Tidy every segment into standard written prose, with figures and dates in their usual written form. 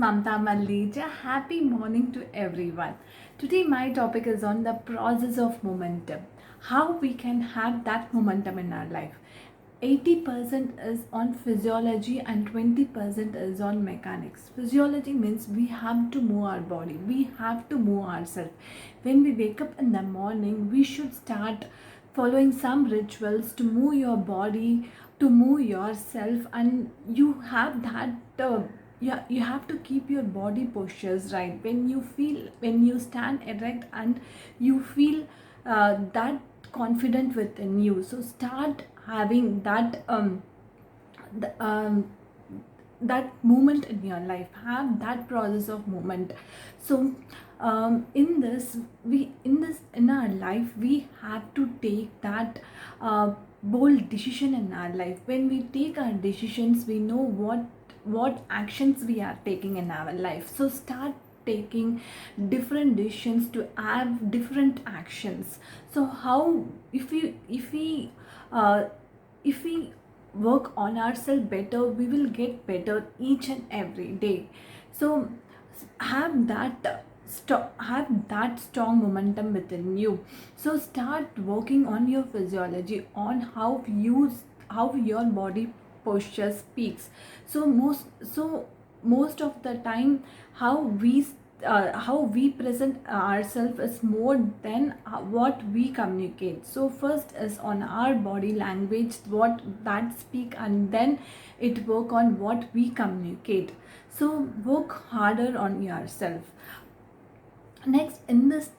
Mamta Malij. A happy morning to everyone. Today, my topic is on the process of momentum. How we can have that momentum in our life. 80% is on physiology and 20% is on mechanics. Physiology means we have to move our body, we have to move ourselves. When we wake up in the morning, we should start following some rituals to move your body, to move yourself, and you have that. You have to keep your body postures right. When you stand erect and you feel that confident within you, so start having the, that moment in your life, have that process of moment. So in our life we have to take that bold decision in our life. When we take our decisions, we know what actions we are taking in our life. So start taking different decisions to have different actions. So how uh, if we work on ourselves better, we will get better each and every day. So have that have that strong momentum within you. So start working on your physiology, on how your body posture speaks. So most of the time, how we present ourselves is more than what we communicate. So first is on our body language, what that speak, and then it work on what we communicate. So work harder on yourself. Next, in this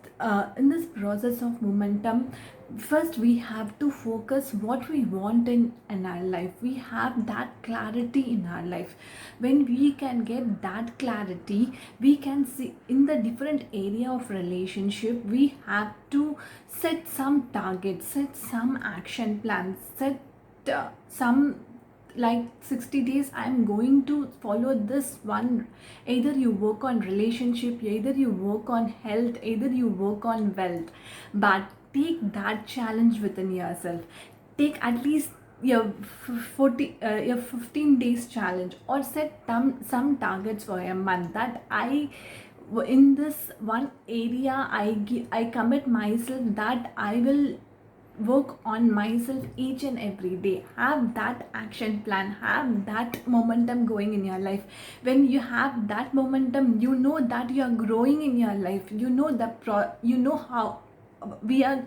process of momentum, first we have to focus what we want in our life. We have that clarity in our life. When we can get that clarity, we can see in the different area of relationship. We have to set some targets, set some action plans, set some, like 60 days I'm going to follow this one. Either you work on relationship, either you work on health, either you work on wealth, but take that challenge within yourself. Take at least your 15 days challenge, or set some targets for a month, that I in this one area I commit myself that I will work on myself each and every day. Have that action plan, have that momentum going in your life. When you have that momentum, you know that you are growing in your life. You know how we are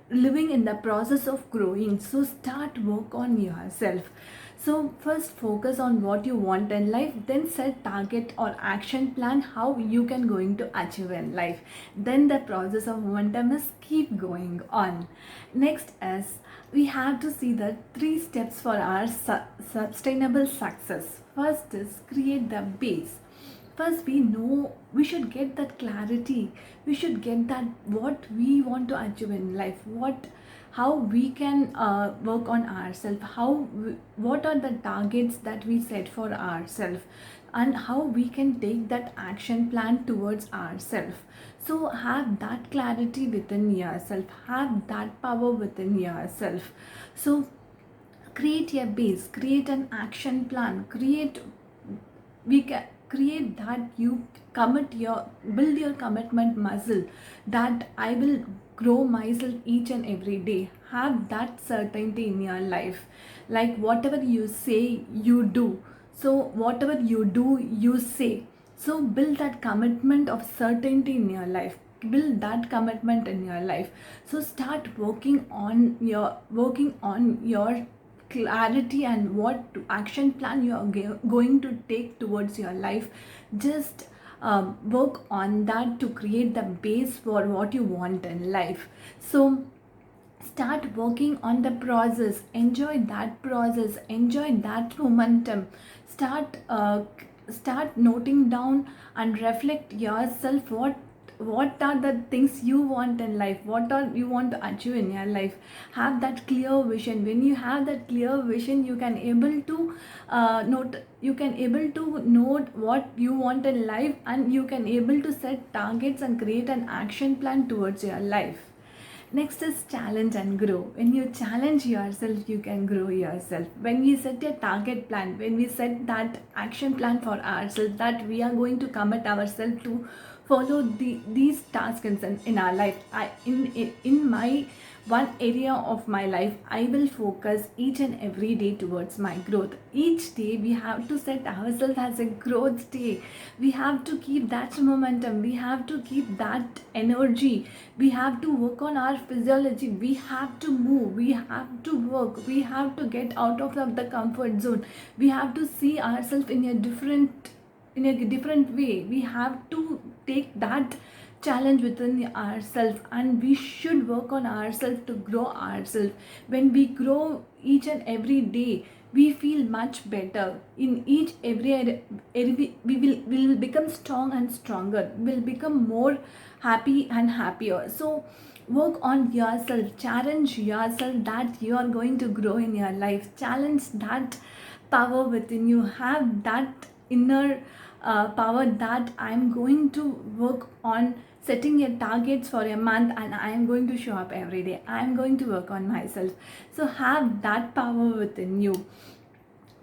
living in the process of growing. So start work on yourself. So first focus on what you want in life, then set target or action plan how you can going to achieve in life. Then the process of momentum is keep going on. Next is we have to see the 3 steps for our sustainable success. First is create the base. First, we know we should get that clarity. We should get that what we want to achieve in life, how we can work on ourselves, what are the targets that we set for ourselves, and how we can take that action plan towards ourselves. So have that clarity within yourself, have that power within yourself. So create a base, create an action plan, we can create that you build your commitment muscle, that I will grow myself each and every day. Have that certainty in your life, like whatever you say you do. So whatever you do you say. So build that commitment of certainty in your life, build that commitment in your life. So start working on your clarity and what action plan you are going to take towards your life. Just work on that to create the base for what you want in life. So start working on the process, enjoy that process, enjoy that momentum. Start noting down and reflect yourself, what are the things you want in life, what are you want to achieve in your life. Have that clear vision. When you have that clear vision, you can able to note what you want in life, and you can able to set targets and create an action plan towards your life. Next is challenge and grow. When you challenge yourself, you can grow yourself. When we set a target plan, when we set that action plan for ourselves, that we are going to commit ourselves to follow these tasks in our life. In my one area of my life, I will focus each and every day towards my growth. Each day we have to set ourselves as a growth day. We have to keep that momentum, we have to keep that energy, we have to work on our physiology, we have to move, we have to work, we have to get out of the comfort zone, we have to see ourselves in a different way. We have to take that challenge within ourselves, and we should work on ourselves to grow ourselves. When we grow each and every day, we feel much better in each we will become strong and stronger, will become more happy and happier. So work on yourself, challenge yourself that you are going to grow in your life, challenge that power within you, have that inner power that I'm going to work on setting your targets for a month, and I am going to show up every day, I am going to work on myself. So have that power within you.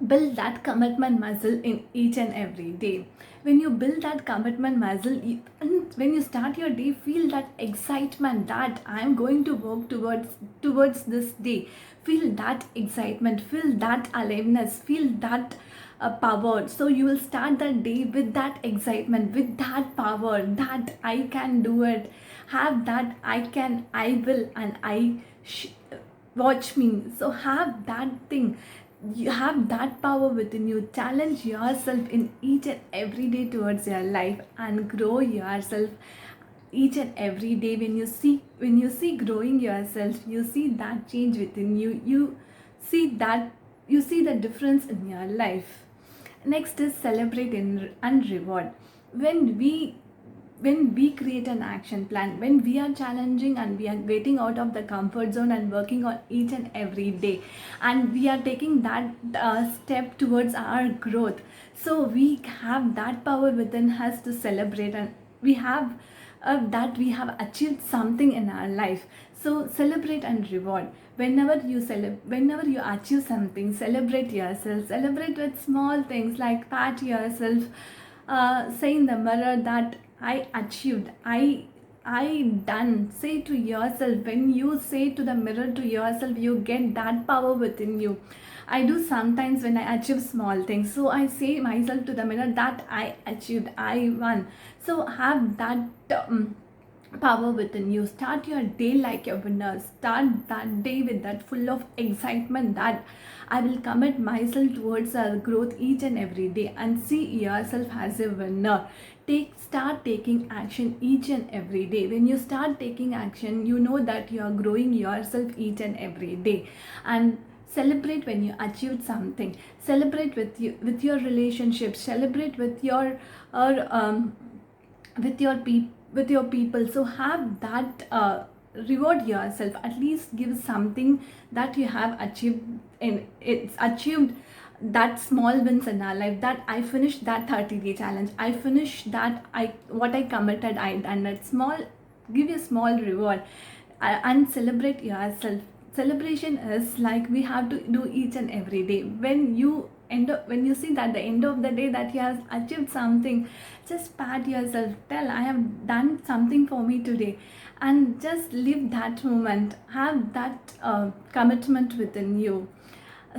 Build that commitment muscle in each and every day. When you build that commitment muscle, and when you start your day, feel that excitement that I am going to work towards this day. Feel that excitement, feel that aliveness, feel that power. So you will start that day with that excitement, with that power, that I can do it. Have that I will, and watch me. So have that thing, you have that power within you. Challenge yourself in each and every day towards your life, and grow yourself each and every day. When you see growing yourself, you see that change within you, you see the difference in your life. Next is celebrate and reward. When we create an action plan, when we are challenging and we are getting out of the comfort zone and working on each and every day, and we are taking that step towards our growth, so we have that power within us to celebrate, and we have that we have achieved something in our life. So celebrate and reward. Whenever you achieve something, celebrate yourself, celebrate with small things like pat yourself, say in the mirror that I achieved, I done. Say to yourself, when you say to the mirror to yourself, you get that power within you. I do sometimes when I achieve small things. So I say myself to the mirror that I achieved, I won. So have that power within you. Start your day like a winner. Start that day with that full of excitement that I will commit myself towards growth each and every day, and see yourself as a winner. Start taking action each and every day. When you start taking action, you know that you are growing yourself each and every day. And celebrate when you achieved something. Celebrate with your relationships. Celebrate with your or with your people. So have that reward yourself, at least give something that you have achieved, and it's achieved that small wins in our life, that I finished that 30-day challenge, I finished that, what I committed, I done that small. Give you a small reward, and celebrate yourself. Celebration is like we have to do each and every day. When you see that the end of the day that you have achieved something, just pat yourself, tell I have done something for me today, and just live that moment. Have that commitment within you.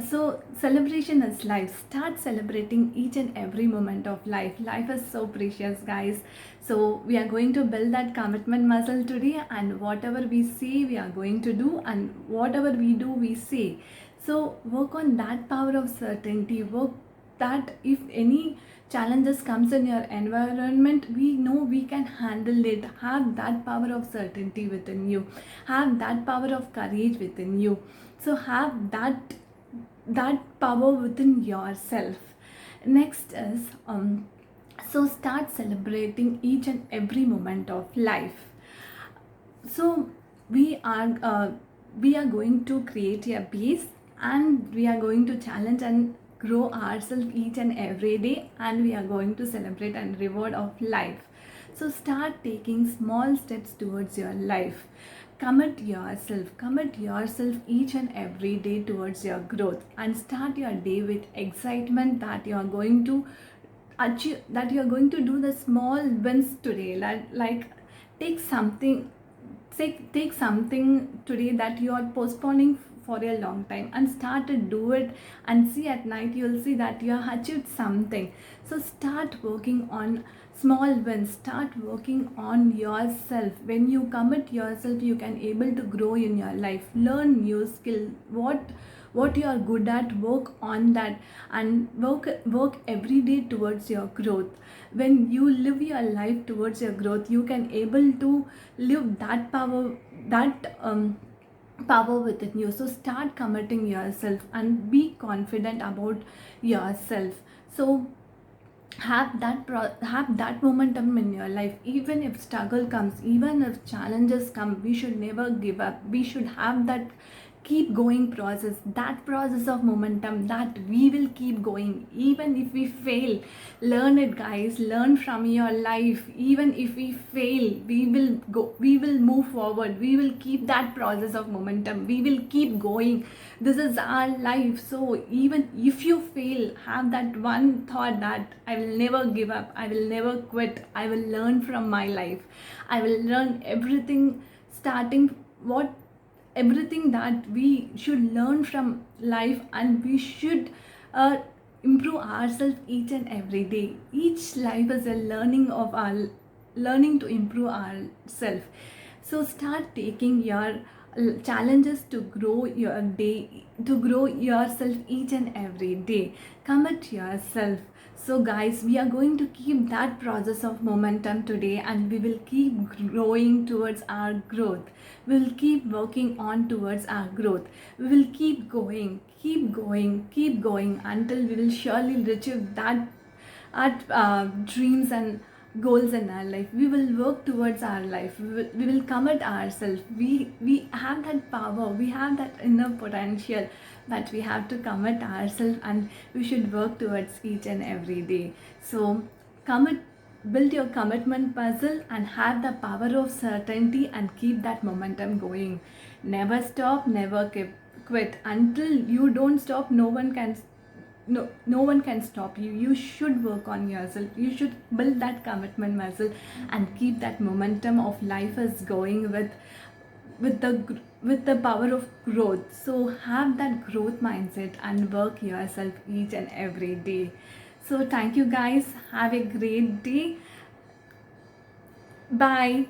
So celebration is life. Start celebrating each and every moment of life. Life is so precious, guys. So we are going to build that commitment muscle today, and whatever we say we are going to do, and whatever we do we say. So work on that power of certainty. Work that if any challenges comes in your environment, we know we can handle it. Have that power of certainty within you. Have that power of courage within you. So have that power within yourself. Next is so start celebrating each and every moment of life. So we are going to create a base, and we are going to challenge and grow ourselves each and every day, and we are going to celebrate and reward of life. So start taking small steps towards your life. commit yourself each and every day towards your growth, and start your day with excitement that you are going to achieve, that you are going to do the small wins today. Like take something, take something today that you are postponing for a long time, and start to do it, and see at night you'll see that you have achieved something. So start working on small wins, start working on yourself. When you commit yourself, you can able to grow in your life, learn new skill, what you are good at, work on that, and work every day towards your growth. When you live your life towards your growth, you can able to live that power, that power within you. So start committing yourself and be confident about yourself. So have that momentum in your life. Even if struggle comes, even if challenges come, we should never give up. We should have that keep going process, that process of momentum, that we will keep going. Even if we fail, learn it guys, learn from your life. Even if we fail, we will move forward, we will keep that process of momentum, we will keep going. This is our life. So even if you fail, have that one thought that I will never give up, I will never quit, I will learn from my life, I will learn everything, starting what everything that we should learn from life, and we should uh, improve ourselves each and every day. Each life is a learning of our learning to improve ourselves. So start taking your challenges to grow your day, to grow yourself each and every day. Commit yourself. So guys, we are going to keep that process of momentum today, and we will keep growing towards our growth. We will keep working on towards our growth. We will keep going, keep going until we will surely achieve that our dreams and goals in our life. We will work towards our life. We will commit ourselves. We have that power, we have that inner potential, that we have to commit ourselves, and we should work towards each and every day. So commit, build your commitment puzzle, and have the power of certainty, and keep that momentum going. Never stop, never quit. Until you don't stop, no one can stop you. You should work on yourself, you should build that commitment muscle, and keep that momentum of life is going with the power of growth. So have that growth mindset and work yourself each and every day. So thank you guys, have a great day, bye.